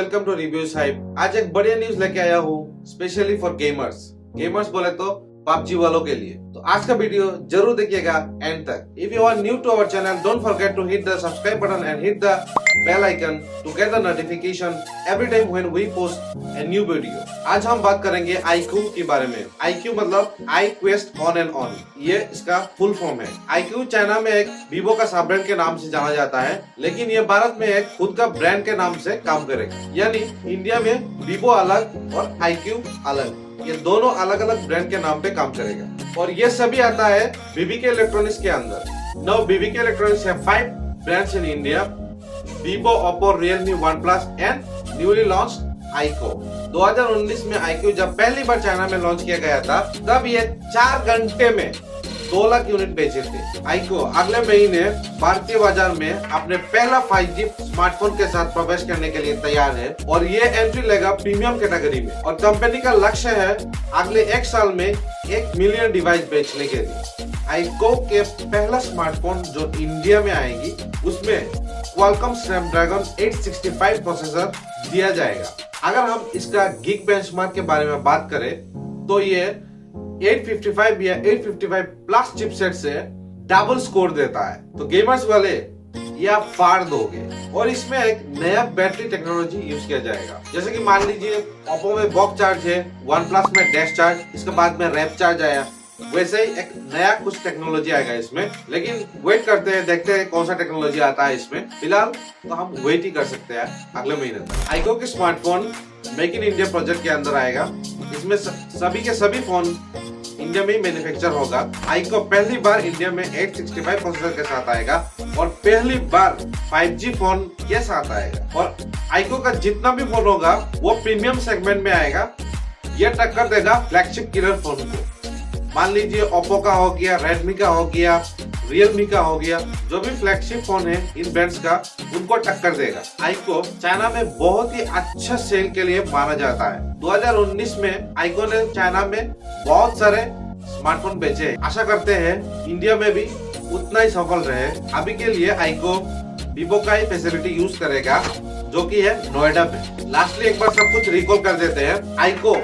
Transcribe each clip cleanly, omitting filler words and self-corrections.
Welcome to review Sahib. आज एक बढ़िया न्यूज लेके आया हूँ स्पेशली फॉर गेमर्स बोले तो पबजी वालों के लिए। तो आज का वीडियो जरूर देखिएगा एंड तक। If you are new to our channel, don't forget to hit the subscribe button and hit the bell icon to get the notification every time when we post a new video. आज हम बात करेंगे iQOO के बारे में। iQOO मतलब आई quest on and on, ये इसका फुल फॉर्म है। iQOO चाइना में एक वीवो का सब ब्रांड के नाम से जाना जाता है, लेकिन ये भारत में एक खुद का ब्रांड के नाम से काम करेगा। यानी इंडिया में वीवो अलग और iQOO अलग, ये दोनों अलग अलग ब्रांड के नाम पे काम करेगा। और ये सभी आता है बीबीके इलेक्ट्रॉनिक्स के अंदर। नाउ बीबीके इलेक्ट्रॉनिक्स है 5 brands in India: Vivo, Oppo, Realme, OnePlus and newly launched iQOO। 2019 में iQOO जब पहली बार चाइना में लॉन्च किया गया था, तब ये 4 घंटे में 2 लाख यूनिट बेचे थे। iQOO अगले महीने भारतीय बाजार में अपने पहला 5G स्मार्टफोन के साथ प्रवेश करने के लिए तैयार है और ये एंट्री लेगा प्रीमियम कैटेगरी में। और कंपनी का लक्ष्य है अगले 1 साल में 1 मिलियन डिवाइस बेचने के लिए। iQOO के पहला स्मार्टफोन जो इंडिया में आएगी, उसमें क्वालकॉम स्नैपड्रैगन 865 प्रोसेसर दिया जाएगा। अगर हम इसका गीक बेंचमार्क के बारे में बात करें तो ये 855 या 855 प्लस चिपसेट से डबल स्कोर देता है। तो गेमर्स वाले ये आप फाड़ दोगे। और इसमें एक नया बैटरी टेक्नोलॉजी यूज किया जाएगा। जैसे कि मान लीजिए ओप्पो में बॉक्स चार्ज है, OnePlus में डैश चार्ज, इसके बाद में रैप चार्ज आया, वैसे ही एक नया कुछ टेक्नोलॉजी आएगा इसमें। लेकिन वेट करते हैं, देखते हैं कौन सा टेक्नोलॉजी आता है इसमें। फिलहाल तो हम वेट ही कर सकते हैं अगले महीने तक। iQOO के smartphone make in India project के अंदर आएगा। इसमें सभी के सभी फोन इंडिया में ही मैन्युफैक्चर होगा। iQOO पहली बार इंडिया में 865 प्रोसेसर के साथ आएगा और पहली बार 5G फोन के साथ आएगा। और iQOO का जितना भी फोन होगा वो प्रीमियम सेगमेंट में आएगा। ये टक्कर देगा फ्लैगशिप किलर फोन को। मान लीजिए ओप्पो का हो गया, रेडमी का हो गया, रियलमी का हो गया, जो भी फ्लैगशिप फोन है इन ब्रांड्स का, उनको टक्कर देगा। iQOO चाइना में बहुत ही अच्छा सेल के लिए माना जाता है। 2019 में iQOO ने चाइना में बहुत सारे स्मार्टफोन बेचे। आशा करते हैं इंडिया में भी उतना ही सफल रहे। अभी के लिए iQOO वीवो का ही फैसिलिटी यूज करेगा, जो कि है नोएडा में। लास्टली एक बार सब कुछ रिकॉल कर देते हैं। iQOO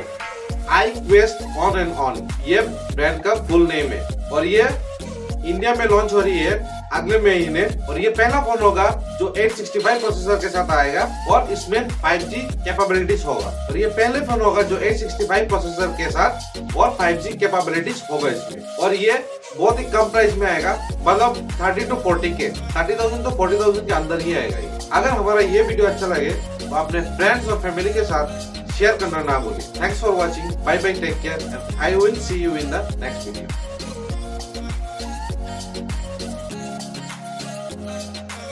I quest on and on, ये ब्रांड का फुल नेम है और ये इंडिया में लॉन्च हो रही है अगले महीने। और ये पहला फोन होगा जो 865 प्रोसेसर के साथ आएगा और इसमें 5G कैपेबिलिटीज होगा। और ये पहले फोन होगा जो 865 प्रोसेसर के साथ और 5G कैपेबिलिटीज होगा इसमें। और ये बहुत ही कम प्राइस में आएगा, मतलब 30 to 40 के 30,000 to 40,000 के अंदर ही आएगा ये। अगर हमारा ये वीडियो अच्छा लगे तो अपने फ्रेंड्स और फैमिली के साथ शेयर करना ना भूलिए। Thanks for watching, bye bye, take care, I will see you in the next video.